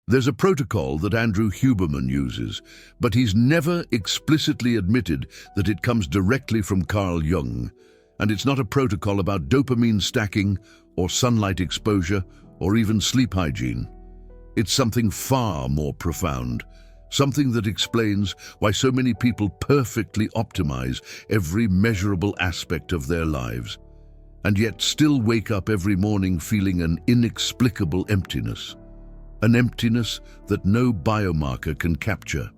There's a protocol that Andrew Huberman uses, but he's never explicitly admitted that it comes directly from Carl Jung. And it's not a protocol about dopamine stacking or sunlight exposure or even sleep hygiene. It's something far more profound, something that explains why so many people perfectly optimize every measurable aspect of their lives, and yet still wake up every morning feeling an inexplicable emptiness. An emptiness that no biomarker can capture.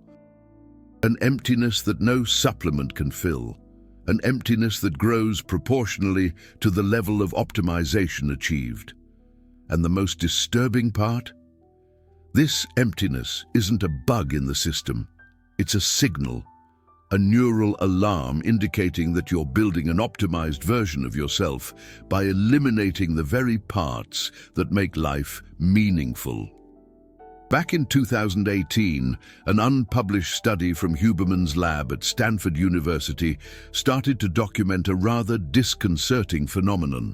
An emptiness that no supplement can fill. An emptiness that grows proportionally to the level of optimization achieved. And the most disturbing part? This emptiness isn't a bug in the system. It's a signal, a neural alarm indicating that you're building an optimized version of yourself by eliminating the very parts that make life meaningful. Back in 2018, an unpublished study from Huberman's lab at Stanford University started to document a rather disconcerting phenomenon.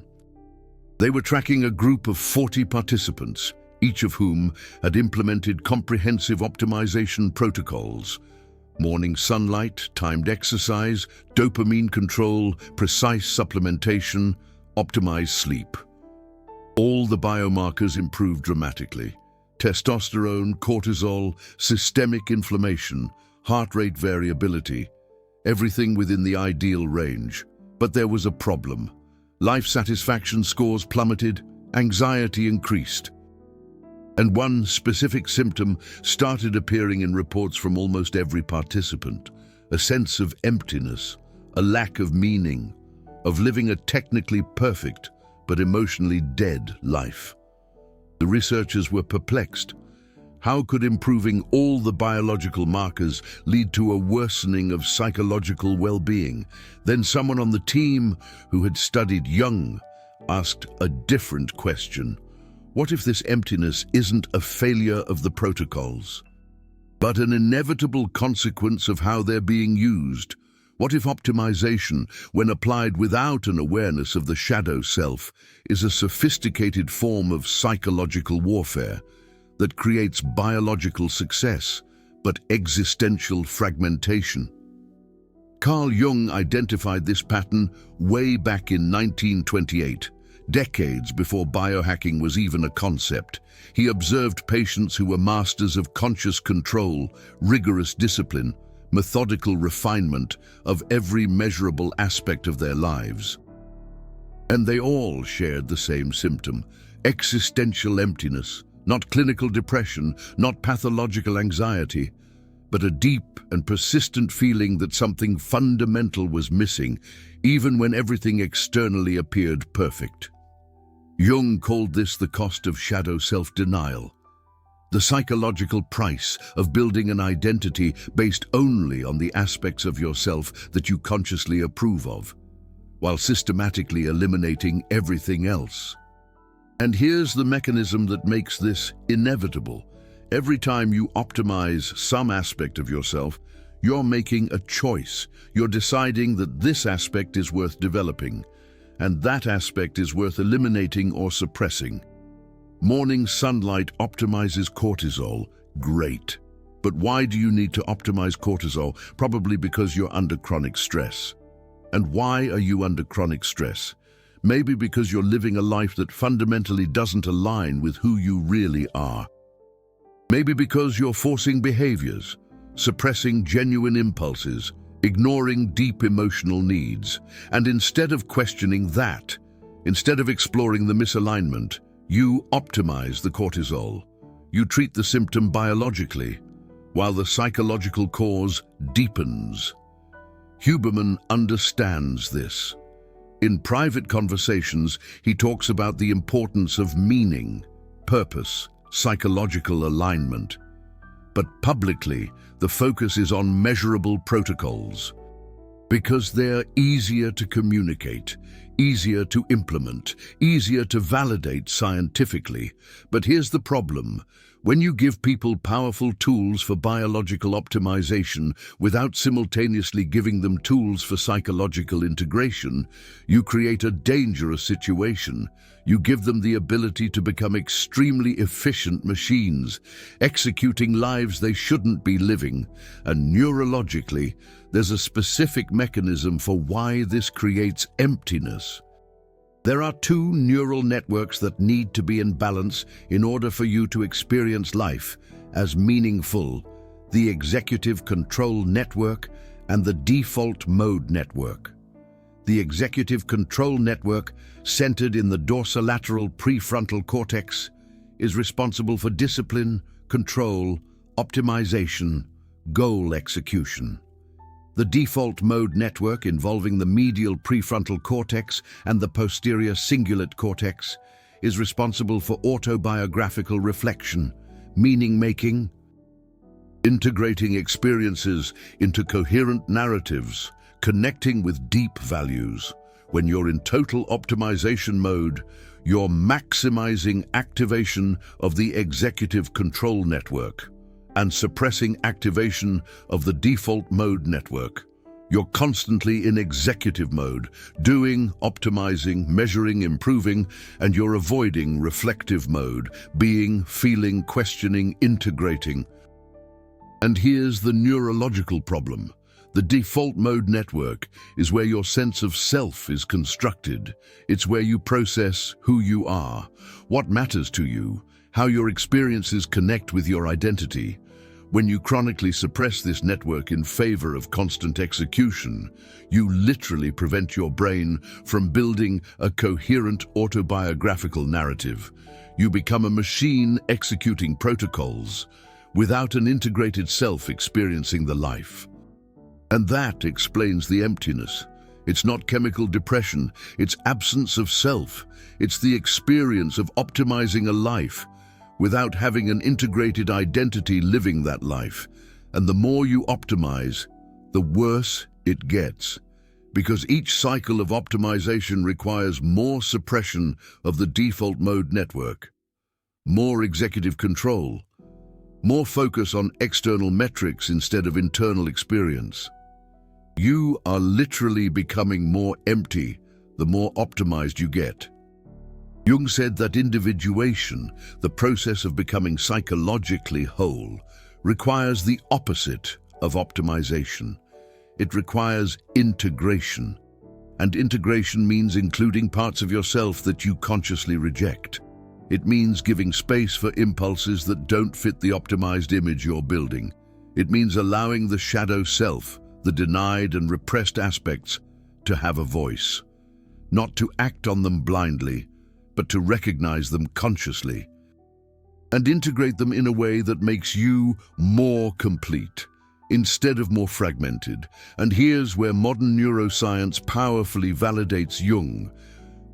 They were tracking a group of 40 participants, each of whom had implemented comprehensive optimization protocols: morning sunlight, timed exercise, dopamine control, precise supplementation, optimized sleep. All the biomarkers improved dramatically. Testosterone, cortisol, systemic inflammation, heart rate variability, everything within the ideal range. But there was a problem. Life satisfaction scores plummeted, anxiety increased. And one specific symptom started appearing in reports from almost every participant: a sense of emptiness, a lack of meaning, of living a technically perfect but emotionally dead life. The researchers were perplexed. How could improving all the biological markers lead to a worsening of psychological well-being? Then someone on the team who had studied Jung asked a different question. What if this emptiness isn't a failure of the protocols, but an inevitable consequence of how they're being used? What if optimization, when applied without an awareness of the shadow self, is a sophisticated form of psychological warfare that creates biological success, but existential fragmentation? Carl Jung identified this pattern way back in 1928, decades before biohacking was even a concept. He observed patients who were masters of conscious control, rigorous discipline, methodical refinement of every measurable aspect of their lives. And they all shared the same symptom: existential emptiness, not clinical depression, not pathological anxiety, but a deep and persistent feeling that something fundamental was missing, even when everything externally appeared perfect. Jung called this the cost of shadow self-denial. The psychological price of building an identity based only on the aspects of yourself that you consciously approve of, while systematically eliminating everything else. And here's the mechanism that makes this inevitable. Every time you optimize some aspect of yourself, you're making a choice. You're deciding that this aspect is worth developing, and that aspect is worth eliminating or suppressing. Morning sunlight optimizes cortisol. Great. But why do you need to optimize cortisol? Probably because you're under chronic stress. And why are you under chronic stress? Maybe because you're living a life that fundamentally doesn't align with who you really are. Maybe because you're forcing behaviors, suppressing genuine impulses, ignoring deep emotional needs. And instead of questioning that, instead of exploring the misalignment, you optimize the cortisol. You treat the symptom biologically, while the psychological cause deepens. Huberman understands this. In private conversations, he talks about the importance of meaning, purpose, psychological alignment. But publicly, the focus is on measurable protocols, because they're easier to communicate, easier to implement, easier to validate scientifically. But here's the problem. When you give people powerful tools for biological optimization without simultaneously giving them tools for psychological integration, you create a dangerous situation. You give them the ability to become extremely efficient machines, executing lives they shouldn't be living. And neurologically, there's a specific mechanism for why this creates emptiness. There are two neural networks that need to be in balance in order for you to experience life as meaningful: the executive control network and the default mode network. The executive control network, centered in the dorsolateral prefrontal cortex, is responsible for discipline, control, optimization, goal execution. The default mode network, involving the medial prefrontal cortex and the posterior cingulate cortex, is responsible for autobiographical reflection, meaning-making, integrating experiences into coherent narratives, connecting with deep values. When you're in total optimization mode, you're maximizing activation of the executive control network and suppressing activation of the default mode network. You're constantly in executive mode, doing, optimizing, measuring, improving, and you're avoiding reflective mode, being, feeling, questioning, integrating. And here's the neurological problem. The default mode network is where your sense of self is constructed. It's where you process who you are, what matters to you, how your experiences connect with your identity. When you chronically suppress this network in favor of constant execution, you literally prevent your brain from building a coherent autobiographical narrative. You become a machine executing protocols without an integrated self experiencing the life. And that explains the emptiness. It's not chemical depression, it's absence of self. It's the experience of optimizing a life without having an integrated identity living that life. And the more you optimize, the worse it gets. Because each cycle of optimization requires more suppression of the default mode network, more executive control, more focus on external metrics instead of internal experience. You are literally becoming more empty the more optimized you get. Jung said that individuation, the process of becoming psychologically whole, requires the opposite of optimization. It requires integration. And integration means including parts of yourself that you consciously reject. It means giving space for impulses that don't fit the optimized image you're building. It means allowing the shadow self, the denied and repressed aspects, to have a voice. Not to act on them blindly, but to recognize them consciously and integrate them in a way that makes you more complete instead of more fragmented. And here's where modern neuroscience powerfully validates Jung.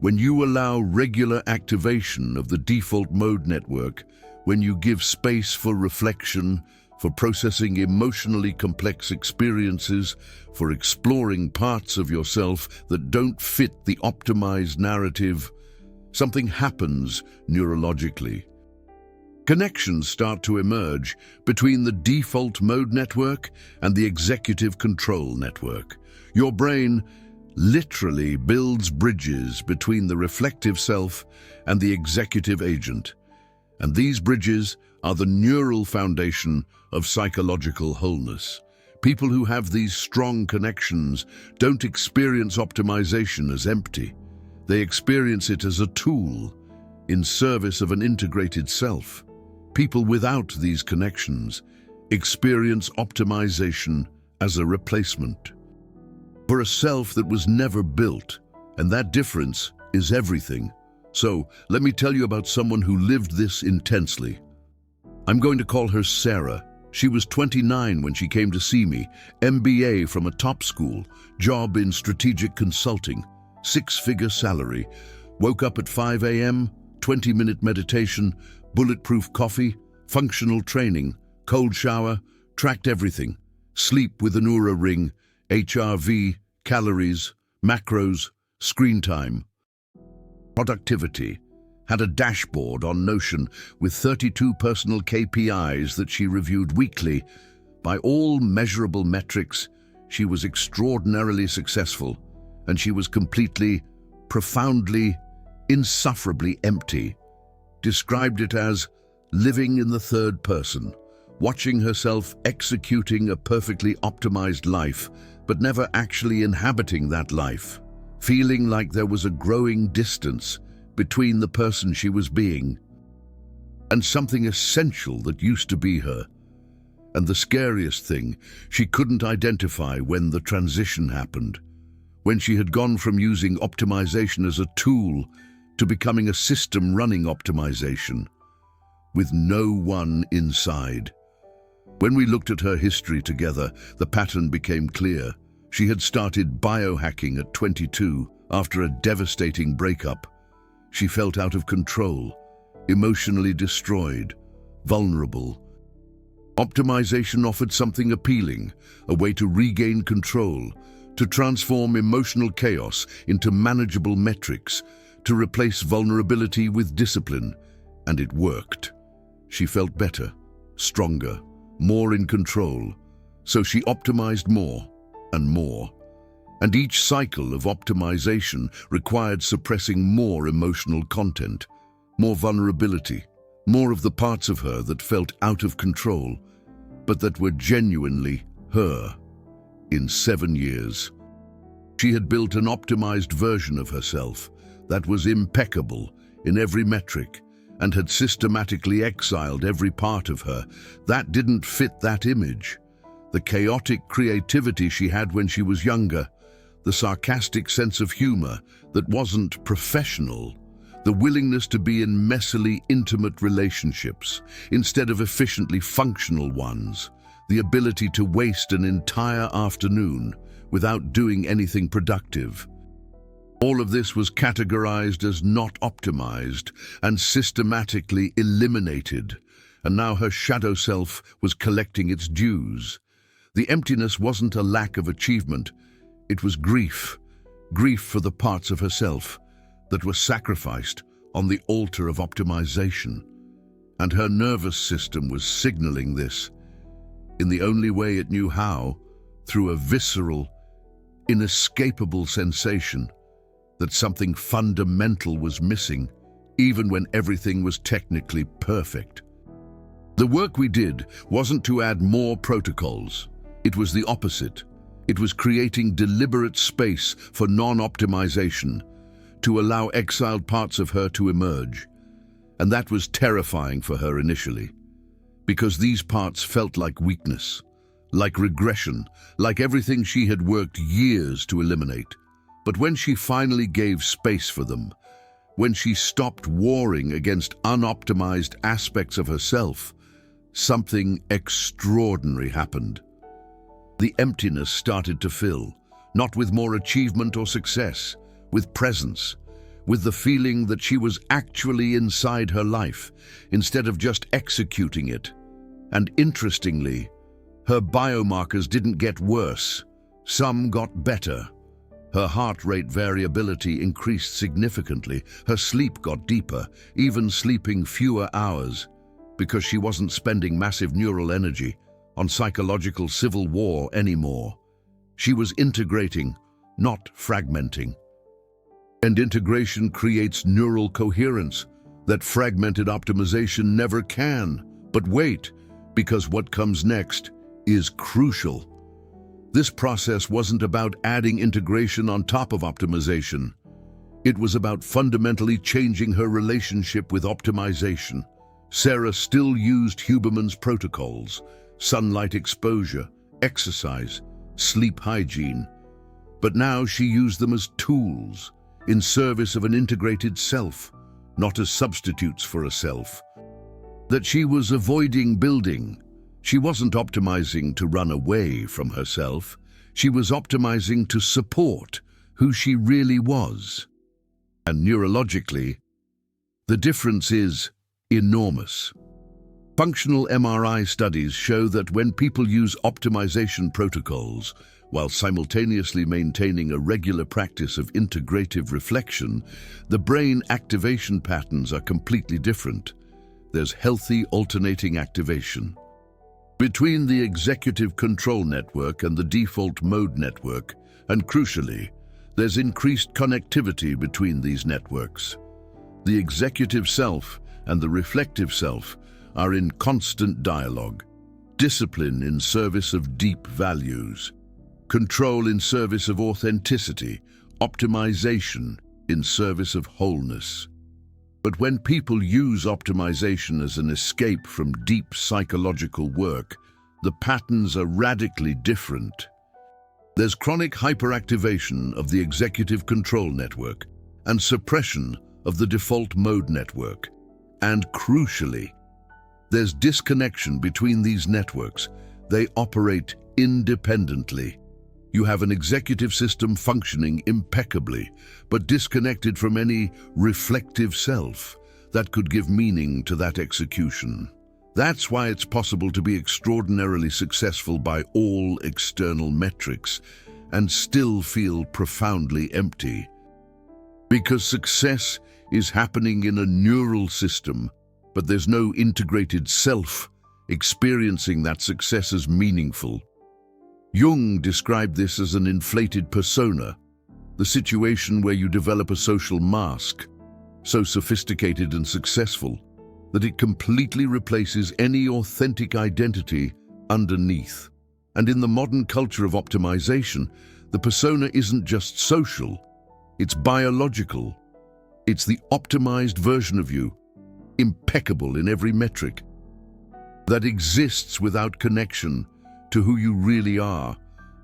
When you allow regular activation of the default mode network, when you give space for reflection, for processing emotionally complex experiences, for exploring parts of yourself that don't fit the optimized narrative, something happens neurologically. Connections start to emerge between the default mode network and the executive control network. Your brain literally builds bridges between the reflective self and the executive agent. And these bridges are the neural foundation of psychological wholeness. People who have these strong connections don't experience optimization as empty. They experience it as a tool in service of an integrated self. People without these connections experience optimization as a replacement for a self that was never built, and that difference is everything. So, let me tell you about someone who lived this intensely. I'm going to call her Sarah. She was 29 when she came to see me, MBA from a top school, job in strategic consulting, 6-figure salary, woke up at 5 a.m., 20-minute meditation, bulletproof coffee, functional training, cold shower, tracked everything, sleep with an Oura ring, HRV, calories, macros, screen time, productivity. had a dashboard on Notion with 32 personal KPIs that she reviewed weekly. By all measurable metrics, she was extraordinarily successful, and she was completely, profoundly, insufferably empty. Described it as living in the third person, watching herself executing a perfectly optimized life, but never actually inhabiting that life, feeling like there was a growing distance between the person she was being and something essential that used to be her. And the scariest thing, she couldn't identify when the transition happened, when she had gone from using optimization as a tool to becoming a system running optimization, with no one inside. When we looked at her history together, the pattern became clear. She had started biohacking at 22 after a devastating breakup. She felt out of control, emotionally destroyed, vulnerable. Optimization offered something appealing, a way to regain control, to transform emotional chaos into manageable metrics, to replace vulnerability with discipline, and it worked. She felt better, stronger, more in control, so she optimized more and more. And each cycle of optimization required suppressing more emotional content, more vulnerability, more of the parts of her that felt out of control, but that were genuinely her. In 7 years, she had built an optimized version of herself that was impeccable in every metric and had systematically exiled every part of her that didn't fit that image. The chaotic creativity she had when she was younger, the sarcastic sense of humor that wasn't professional, the willingness to be in messily intimate relationships instead of efficiently functional ones, the ability to waste an entire afternoon without doing anything productive. All of this was categorized as not optimized and systematically eliminated, and now her shadow self was collecting its dues. The emptiness wasn't a lack of achievement, it was grief. Grief for the parts of herself that were sacrificed on the altar of optimization. And her nervous system was signaling this, in the only way it knew how, through a visceral, inescapable sensation that something fundamental was missing, even when everything was technically perfect. The work we did wasn't to add more protocols. It was the opposite. It was creating deliberate space for non-optimization, to allow exiled parts of her to emerge. And that was terrifying for her initially, because these parts felt like weakness, like regression, like everything she had worked years to eliminate. But when she finally gave space for them, when she stopped warring against unoptimized aspects of herself, something extraordinary happened. The emptiness started to fill, not with more achievement or success, with presence, with the feeling that she was actually inside her life, instead of just executing it. And interestingly, her biomarkers didn't get worse. Some got better. Her heart rate variability increased significantly. Her sleep got deeper, even sleeping fewer hours, because she wasn't spending massive neural energy on psychological civil war anymore. She was integrating, not fragmenting. And integration creates neural coherence that fragmented optimization never can. But wait, because what comes next is crucial. This process wasn't about adding integration on top of optimization. It was about fundamentally changing her relationship with optimization. Sarah still used Huberman's protocols: sunlight exposure, exercise, sleep hygiene. But now she used them as tools, in service of an integrated self, not as substitutes for a self that she was avoiding building. She wasn't optimizing to run away from herself. She was optimizing to support who she really was. And neurologically, the difference is enormous. Functional MRI studies show that when people use optimization protocols, While simultaneously maintaining a regular practice of integrative reflection, the brain activation patterns are completely different. There's healthy alternating activation. Between the executive control network and the default mode network, and crucially, there's increased connectivity between these networks. The executive self and the reflective self are in constant dialogue. Discipline in service of deep values. Control in service of authenticity. Optimization in service of wholeness. But when people use optimization as an escape from deep psychological work, the patterns are radically different. There's chronic hyperactivation of the executive control network and suppression of the default mode network. And crucially, there's disconnection between these networks. They operate independently. You have an executive system functioning impeccably, but disconnected from any reflective self that could give meaning to that execution. That's why it's possible to be extraordinarily successful by all external metrics and still feel profoundly empty. Because success is happening in a neural system, but there's no integrated self experiencing that success as meaningful. Jung described this as an inflated persona, the situation where you develop a social mask, so sophisticated and successful that it completely replaces any authentic identity underneath. And in the modern culture of optimization, the persona isn't just social, it's biological. It's the optimized version of you, impeccable in every metric, that exists without connection to who you really are,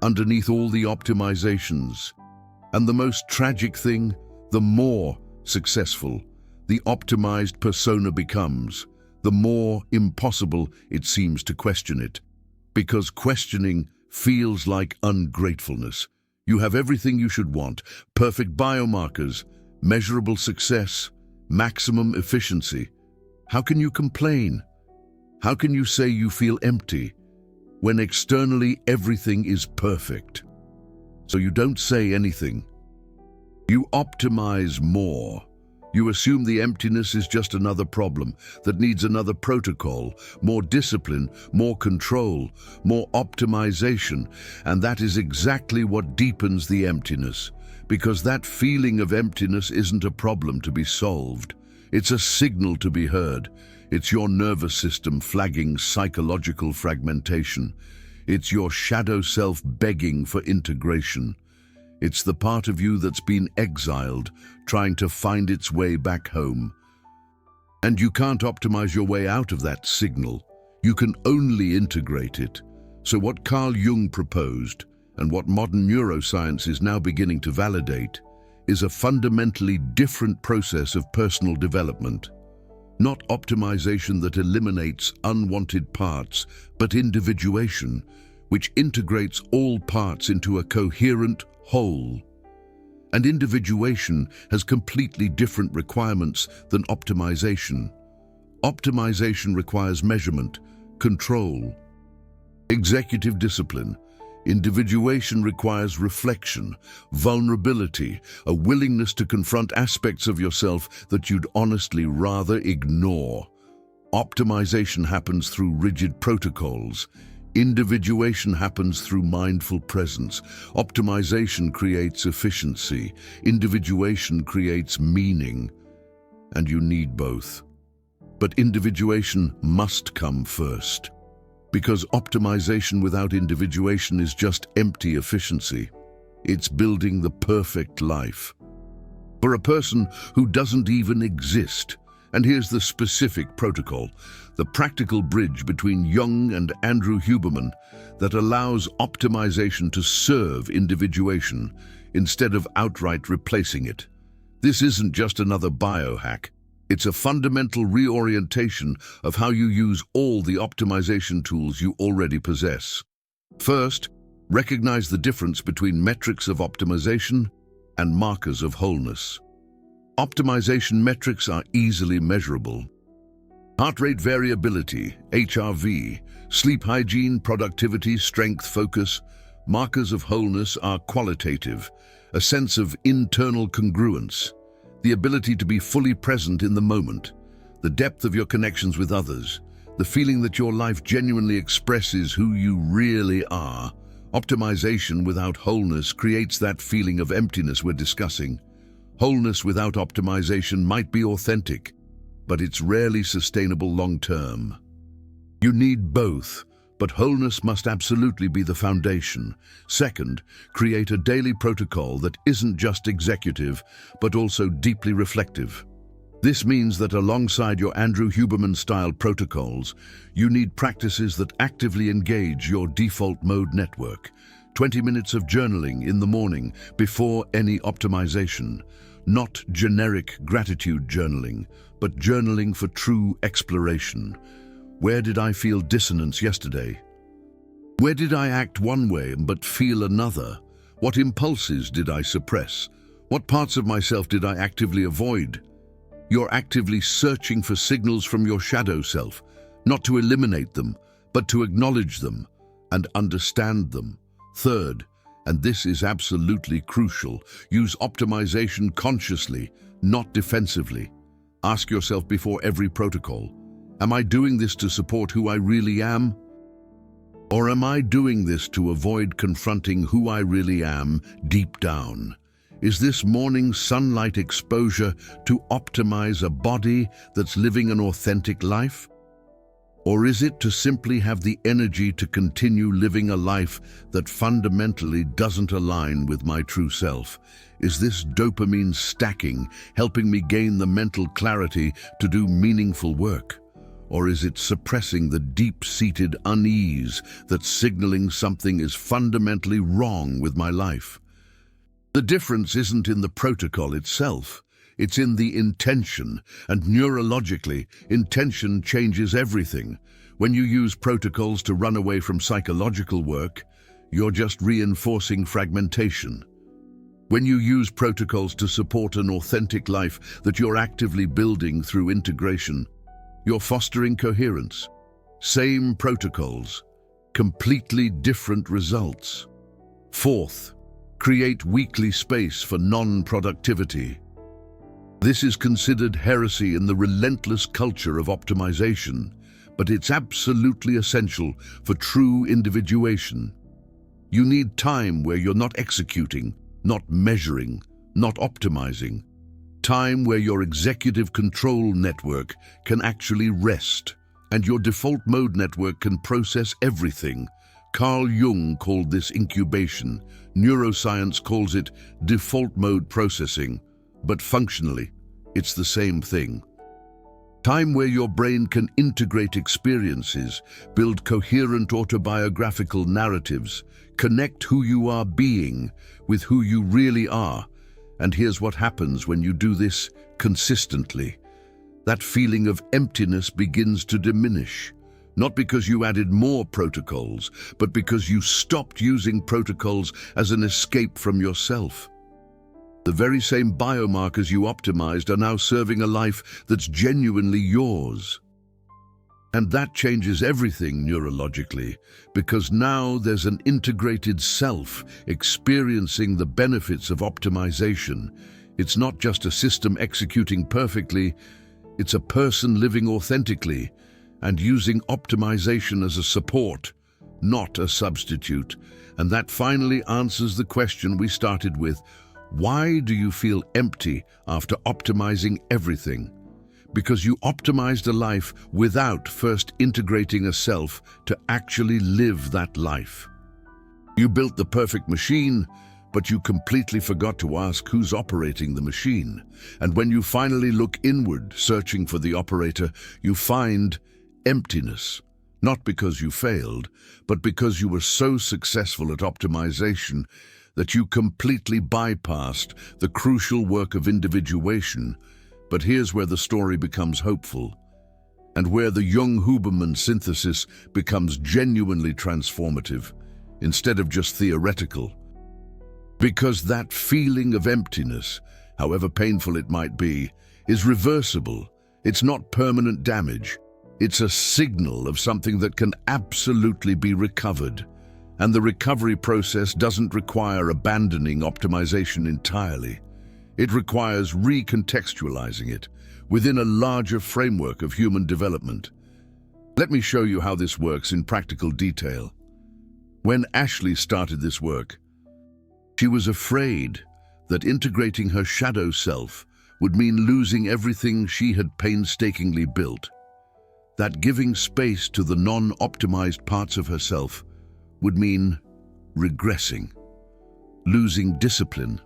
underneath all the optimizations. And the most tragic thing, the more successful the optimized persona becomes, the more impossible it seems to question it. Because questioning feels like ungratefulness. You have everything you should want, perfect biomarkers, measurable success, maximum efficiency. How can you complain? How can you say you feel empty when externally everything is perfect? So you don't say anything. You optimize more. You assume the emptiness is just another problem that needs another protocol, more discipline, more control, more optimization, and that is exactly what deepens the emptiness, because that feeling of emptiness isn't a problem to be solved. It's a signal to be heard. It's your nervous system flagging psychological fragmentation. It's your shadow self begging for integration. It's the part of you that's been exiled, trying to find its way back home. And you can't optimize your way out of that signal. You can only integrate it. So what Carl Jung proposed, and what modern neuroscience is now beginning to validate, is a fundamentally different process of personal development. Not optimization that eliminates unwanted parts, but individuation, which integrates all parts into a coherent whole. And individuation has completely different requirements than optimization. Optimization requires measurement, control, executive discipline. Individuation requires reflection, vulnerability, a willingness to confront aspects of yourself that you'd honestly rather ignore. Optimization happens through rigid protocols. Individuation happens through mindful presence. Optimization creates efficiency. Individuation creates meaning. And you need both. But individuation must come first. Because optimization without individuation is just empty efficiency. It's building the perfect life for a person who doesn't even exist. And here's the specific protocol, the practical bridge between Jung and Andrew Huberman that allows optimization to serve individuation instead of outright replacing it. This isn't just another biohack. It's a fundamental reorientation of how you use all the optimization tools you already possess. First, recognize the difference between metrics of optimization and markers of wholeness. Optimization metrics are easily measurable. Heart rate variability, HRV, sleep hygiene, productivity, strength, focus. Markers of wholeness are qualitative, a sense of internal congruence, the ability to be fully present in the moment, the depth of your connections with others, the feeling that your life genuinely expresses who you really are. Optimization without wholeness creates that feeling of emptiness we're discussing. Wholeness without optimization might be authentic, but it's rarely sustainable long-term. You need both, but wholeness must absolutely be the foundation. Second, create a daily protocol that isn't just executive, but also deeply reflective. This means that alongside your Andrew Huberman-style protocols, you need practices that actively engage your default mode network. 20 minutes of journaling in the morning before any optimization. Not generic gratitude journaling, but journaling for true exploration. Where did I feel dissonance yesterday? Where did I act one way but feel another? What impulses did I suppress? What parts of myself did I actively avoid? You're actively searching for signals from your shadow self, not to eliminate them, but to acknowledge them and understand them. Third, and this is absolutely crucial, use optimization consciously, not defensively. Ask yourself before every protocol, am I doing this to support who I really am? Or am I doing this to avoid confronting who I really am deep down? Is this morning sunlight exposure to optimize a body that's living an authentic life? Or is it to simply have the energy to continue living a life that fundamentally doesn't align with my true self? Is this dopamine stacking helping me gain the mental clarity to do meaningful work? Or is it suppressing the deep-seated unease that's signaling something is fundamentally wrong with my life? The difference isn't in the protocol itself, it's in the intention, and neurologically, intention changes everything. When you use protocols to run away from psychological work, you're just reinforcing fragmentation. When you use protocols to support an authentic life that you're actively building through integration, you're fostering coherence. Same protocols, completely different results. Fourth, create weekly space for non-productivity. This is considered heresy in the relentless culture of optimization, but it's absolutely essential for true individuation. You need time where you're not executing, not measuring, not optimizing. Time where your executive control network can actually rest, and your default mode network can process everything. Carl Jung called this incubation. Neuroscience calls it default mode processing, but functionally, it's the same thing. Time where your brain can integrate experiences, build coherent autobiographical narratives, connect who you are being with who you really are. And here's what happens when you do this consistently. That feeling of emptiness begins to diminish. Not because you added more protocols, but because you stopped using protocols as an escape from yourself. The very same biomarkers you optimized are now serving a life that's genuinely yours. And that changes everything neurologically, because now there's an integrated self experiencing the benefits of optimization. It's not just a system executing perfectly, it's a person living authentically and using optimization as a support, not a substitute. And that finally answers the question we started with. Why do you feel empty after optimizing everything? Because you optimized a life without first integrating a self to actually live that life. You built the perfect machine, but you completely forgot to ask who's operating the machine. And when you finally look inward, searching for the operator, you find emptiness. Not because you failed, but because you were so successful at optimization that you completely bypassed the crucial work of individuation. But here's where the story becomes hopeful, and where the Jung-Huberman synthesis becomes genuinely transformative, instead of just theoretical. Because that feeling of emptiness, however painful it might be, is reversible. It's not permanent damage. It's a signal of something that can absolutely be recovered. And the recovery process doesn't require abandoning optimization entirely. It requires recontextualizing it within a larger framework of human development. Let me show you how this works in practical detail. When Ashley started this work, she was afraid that integrating her shadow self would mean losing everything she had painstakingly built. That giving space to the non-optimized parts of herself would mean regressing, losing discipline,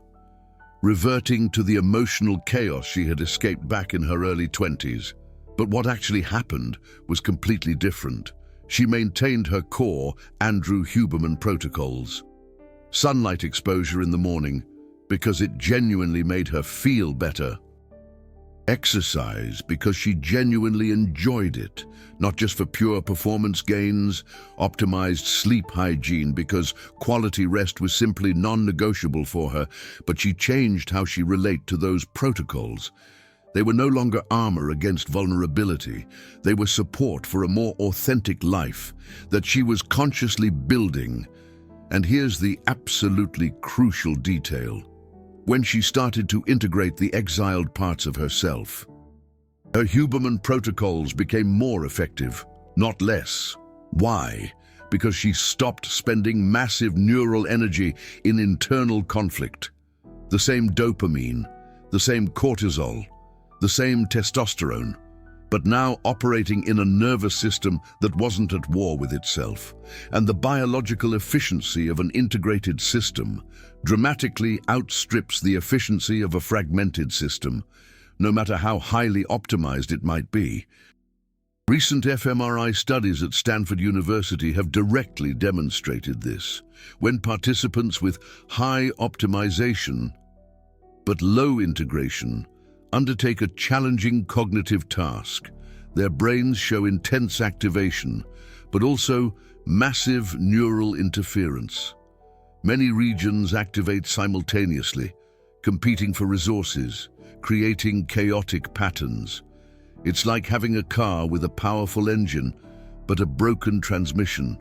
reverting to the emotional chaos she had escaped back in her early 20s. But what actually happened was completely different. She maintained her core Andrew Huberman protocols. Sunlight exposure in the morning because it genuinely made her feel better. Exercise because she genuinely enjoyed it, not just for pure performance gains. Optimized sleep hygiene because quality rest was simply non-negotiable for her, but she changed how she related to those protocols. They were no longer armor against vulnerability. They were support for a more authentic life that she was consciously building. And here's the absolutely crucial detail. When she started to integrate the exiled parts of herself, her Huberman protocols became more effective, not less. Why? Because she stopped spending massive neural energy in internal conflict. The same dopamine, the same cortisol, the same testosterone, but now operating in a nervous system that wasn't at war with itself. And the biological efficiency of an integrated system dramatically outstrips the efficiency of a fragmented system, no matter how highly optimized it might be. Recent fMRI studies at Stanford University have directly demonstrated this. When participants with high optimization but low integration undertake a challenging cognitive task, their brains show intense activation, but also massive neural interference. Many regions activate simultaneously, competing for resources, creating chaotic patterns. It's like having a car with a powerful engine, but a broken transmission.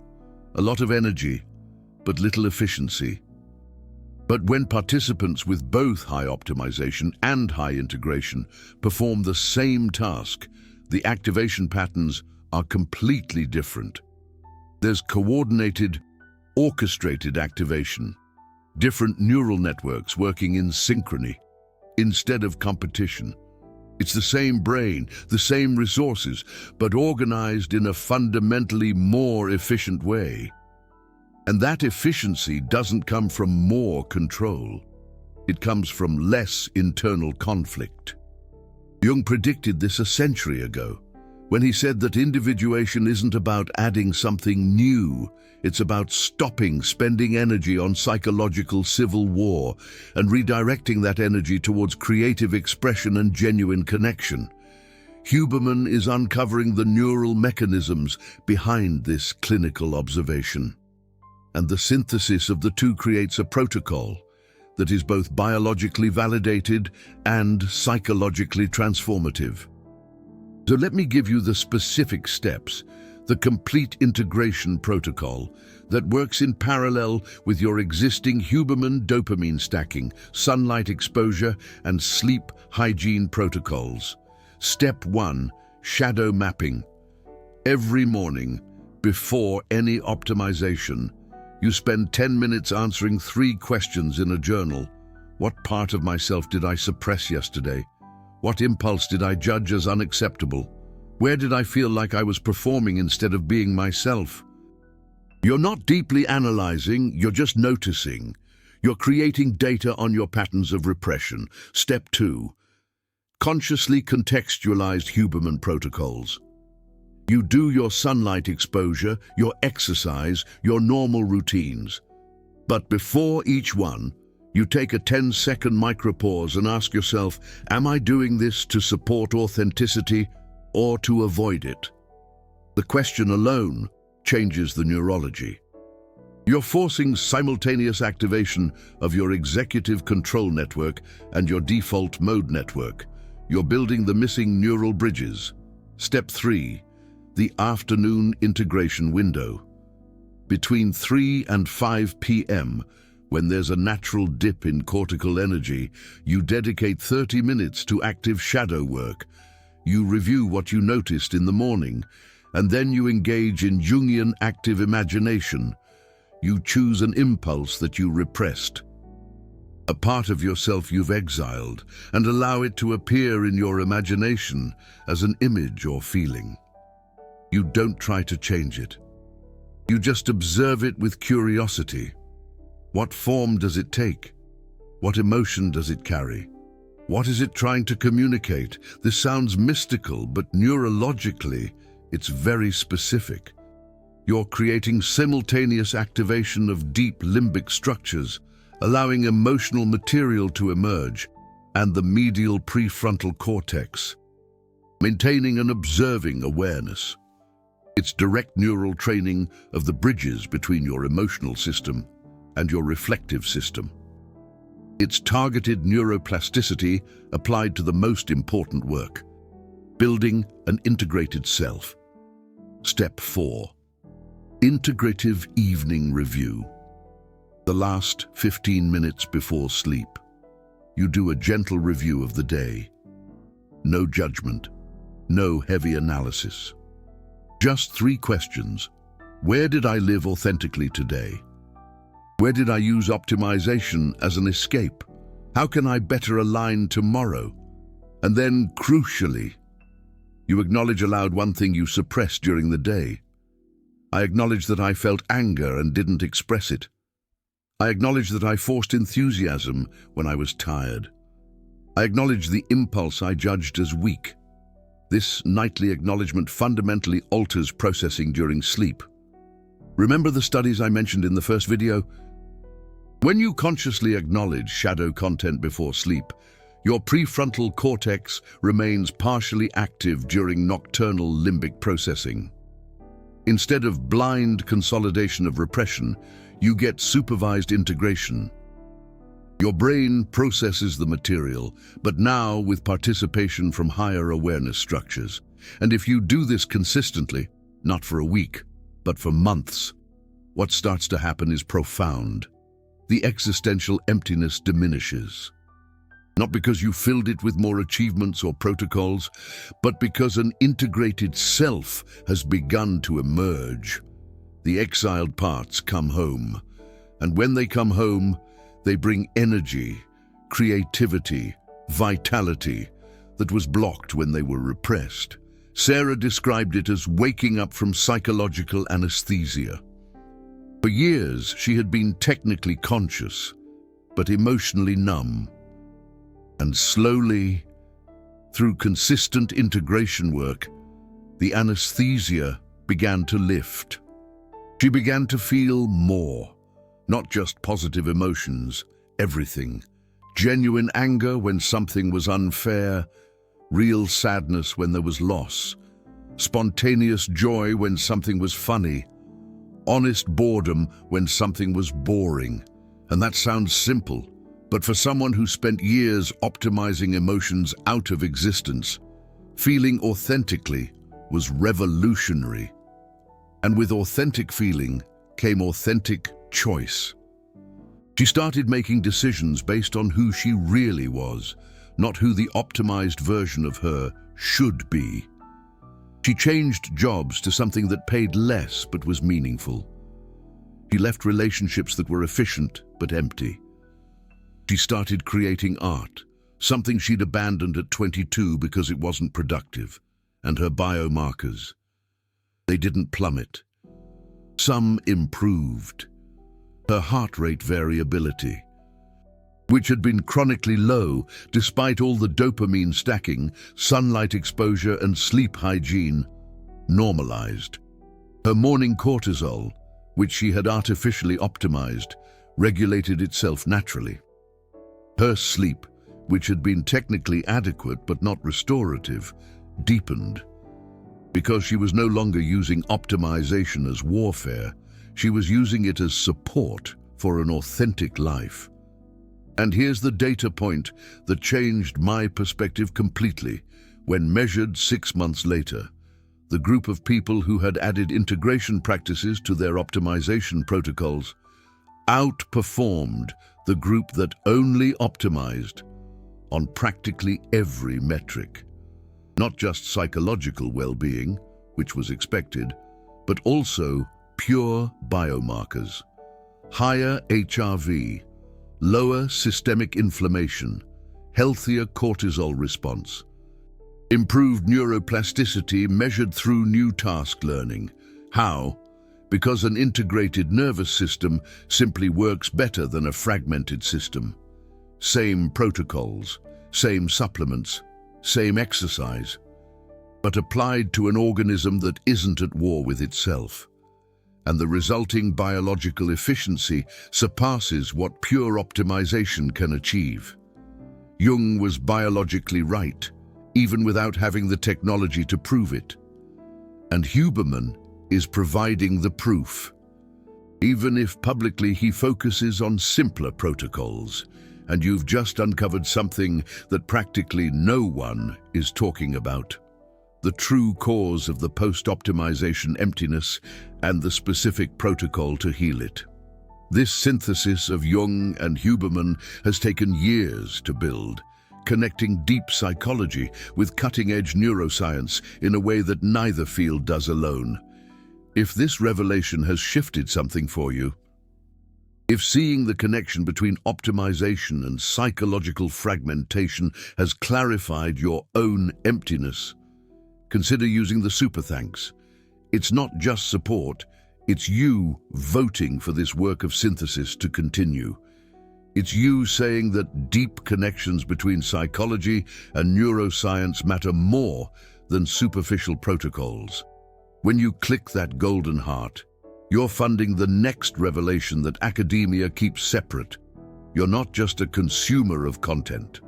A lot of energy, but little efficiency. But when participants with both high optimization and high integration perform the same task, the activation patterns are completely different. There's coordinated, orchestrated activation, different neural networks working in synchrony instead of competition. It's the same brain, the same resources, but organized in a fundamentally more efficient way. And that efficiency doesn't come from more control. It comes from less internal conflict. Jung predicted this a century ago, when he said that individuation isn't about adding something new, it's about stopping spending energy on psychological civil war and redirecting that energy towards creative expression and genuine connection. Huberman is uncovering the neural mechanisms behind this clinical observation. And the synthesis of the two creates a protocol that is both biologically validated and psychologically transformative. So let me give you the specific steps, the complete integration protocol that works in parallel with your existing Huberman dopamine stacking, sunlight exposure, and sleep hygiene protocols. Step 1, shadow mapping. Every morning, before any optimization, you spend 10 minutes answering 3 questions in a journal. What part of myself did I suppress yesterday? What impulse did I judge as unacceptable? Where did I feel like I was performing instead of being myself? You're not deeply analyzing, you're just noticing. You're creating data on your patterns of repression. Step 2, consciously contextualized Huberman protocols. You do your sunlight exposure, your exercise, your normal routines. But before each one, you take a 10-second micropause and ask yourself, am I doing this to support authenticity or to avoid it? The question alone changes the neurology. You're forcing simultaneous activation of your executive control network and your default mode network. You're building the missing neural bridges. Step 3, the afternoon integration window. Between 3 and 5 p.m., when there's a natural dip in cortical energy, you dedicate 30 minutes to active shadow work. You review what you noticed in the morning, and then you engage in Jungian active imagination. You choose an impulse that you repressed, a part of yourself you've exiled, and allow it to appear in your imagination as an image or feeling. You don't try to change it. You just observe it with curiosity. What form does it take? What emotion does it carry? What is it trying to communicate? This sounds mystical, but neurologically, it's very specific. You're creating simultaneous activation of deep limbic structures, allowing emotional material to emerge, and the medial prefrontal cortex, maintaining and observing awareness. It's direct neural training of the bridges between your emotional system and your reflective system. It's targeted neuroplasticity applied to the most important work, building an integrated self. Step 4. Integrative evening review. The last 15 minutes before sleep, you do a gentle review of the day. No judgment, no heavy analysis. Just 3 questions. Where did I live authentically today? Where did I use optimization as an escape? How can I better align tomorrow? And then, crucially, you acknowledge aloud one thing you suppressed during the day. I acknowledge that I felt anger and didn't express it. I acknowledge that I forced enthusiasm when I was tired. I acknowledge the impulse I judged as weak. This nightly acknowledgement fundamentally alters processing during sleep. Remember the studies I mentioned in the first video? When you consciously acknowledge shadow content before sleep, your prefrontal cortex remains partially active during nocturnal limbic processing. Instead of blind consolidation of repression, you get supervised integration. Your brain processes the material, but now with participation from higher awareness structures. And if you do this consistently, not for a week, but for months, what starts to happen is profound. The existential emptiness diminishes. Not because you filled it with more achievements or protocols, but because an integrated self has begun to emerge. The exiled parts come home, and when they come home, they bring energy, creativity, vitality that was blocked when they were repressed. Sarah described it as waking up from psychological anesthesia. For years, she had been technically conscious, but emotionally numb. And slowly, through consistent integration work, the anesthesia began to lift. She began to feel more, not just positive emotions, everything. Genuine anger when something was unfair, real sadness when there was loss, spontaneous joy when something was funny, honest boredom when something was boring. And that sounds simple, but for someone who spent years optimizing emotions out of existence, feeling authentically was revolutionary. And with authentic feeling came authentic choice. She started making decisions based on who she really was, not who the optimized version of her should be. She changed jobs to something that paid less but was meaningful. She left relationships that were efficient but empty. She started creating art, something she'd abandoned at 22 because it wasn't productive, and her biomarkers. They didn't plummet. Some improved. Her heart rate variability, which had been chronically low despite all the dopamine stacking, sunlight exposure and sleep hygiene, normalized. Her morning cortisol, which she had artificially optimized, regulated itself naturally. Her sleep, which had been technically adequate but not restorative, deepened. Because she was no longer using optimization as warfare, she was using it as support for an authentic life. And here's the data point that changed my perspective completely when measured 6 months later. the group of people who had added integration practices to their optimization protocols, outperformed the group that only optimized on practically every metric. Not just psychological well-being, which was expected, but also pure biomarkers. Higher HRV, lower systemic inflammation, healthier cortisol response, improved neuroplasticity measured through new task learning. How? Because an integrated nervous system simply works better than a fragmented system. Same protocols, same supplements, same exercise, but applied to an organism that isn't at war with itself. And the resulting biological efficiency surpasses what pure optimization can achieve. Jung was biologically right, even without having the technology to prove it. And Huberman is providing the proof. Even if publicly he focuses on simpler protocols, and you've just uncovered something that practically no one is talking about: the true cause of the post-optimization emptiness and the specific protocol to heal it. This synthesis of Jung and Huberman has taken years to build, connecting deep psychology with cutting-edge neuroscience in a way that neither field does alone. If this revelation has shifted something for you, if seeing the connection between optimization and psychological fragmentation has clarified your own emptiness, consider using the super thanks. It's not just support, it's you voting for this work of synthesis to continue. It's you saying that deep connections between psychology and neuroscience matter more than superficial protocols. When you click that golden heart, you're funding the next revelation that academia keeps separate. You're not just a consumer of content.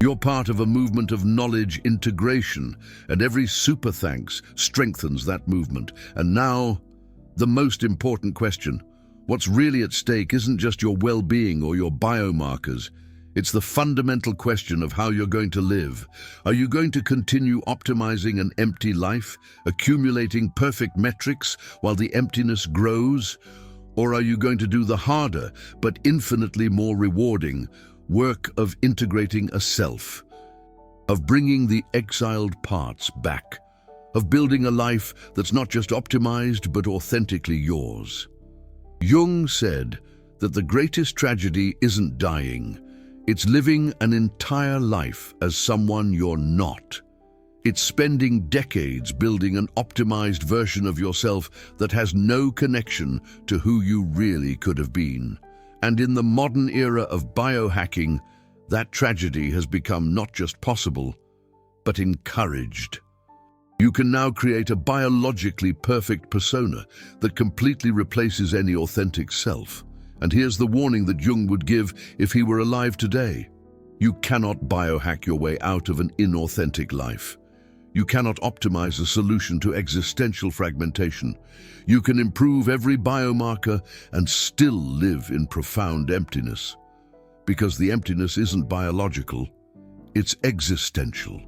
You're part of a movement of knowledge integration, and every super thanks strengthens that movement. And now, the most important question. What's really at stake isn't just your well-being or your biomarkers. It's the fundamental question of how you're going to live. Are you going to continue optimizing an empty life, accumulating perfect metrics while the emptiness grows? Or are you going to do the harder, but infinitely more rewarding, work of integrating a self, of bringing the exiled parts back, of building a life that's not just optimized, but authentically yours? Jung said that the greatest tragedy isn't dying, it's living an entire life as someone you're not. It's spending decades building an optimized version of yourself that has no connection to who you really could have been. And in the modern era of biohacking, that tragedy has become not just possible, but encouraged. You can now create a biologically perfect persona that completely replaces any authentic self. And here's the warning that Jung would give if he were alive today. You cannot biohack your way out of an inauthentic life. You cannot optimize a solution to existential fragmentation. You can improve every biomarker and still live in profound emptiness. Because the emptiness isn't biological, it's existential.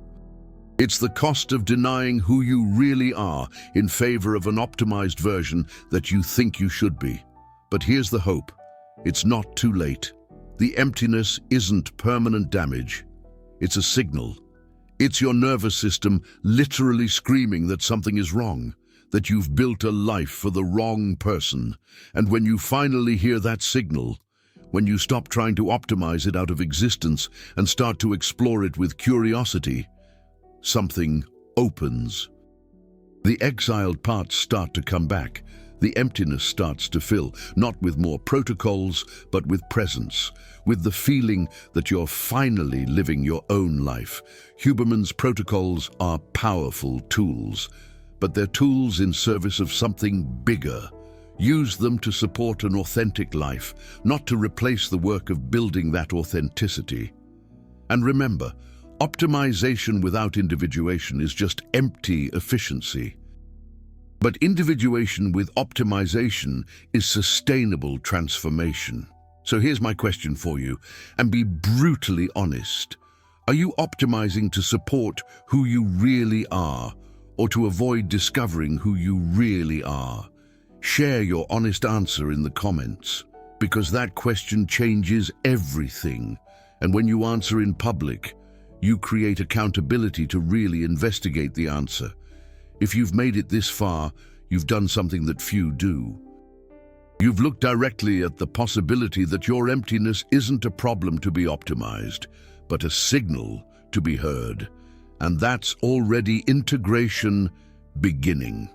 It's the cost of denying who you really are in favor of an optimized version that you think you should be. But here's the hope. It's not too late. The emptiness isn't permanent damage. It's a signal. It's your nervous system literally screaming that something is wrong, that you've built a life for the wrong person. And when you finally hear that signal, when you stop trying to optimize it out of existence and start to explore it with curiosity, something opens. The exiled parts start to come back. The emptiness starts to fill, not with more protocols, but with presence, with the feeling that you're finally living your own life. Huberman's protocols are powerful tools, but they're tools in service of something bigger. Use them to support an authentic life, not to replace the work of building that authenticity. And remember, optimization without individuation is just empty efficiency. But individuation with optimization is sustainable transformation. So here's my question for you, and be brutally honest. Are you optimizing to support who you really are, or to avoid discovering who you really are. Share your honest answer in the comments, because that question changes everything. And when you answer in public, you create accountability to really investigate the answer. If you've made it this far, you've done something that few do. You've looked directly at the possibility that your emptiness isn't a problem to be optimized, but a signal to be heard. And that's already integration beginning.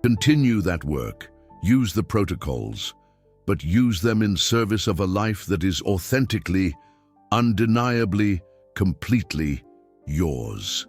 Continue that work. Use the protocols, but use them in service of a life that is authentically, undeniably, completely yours.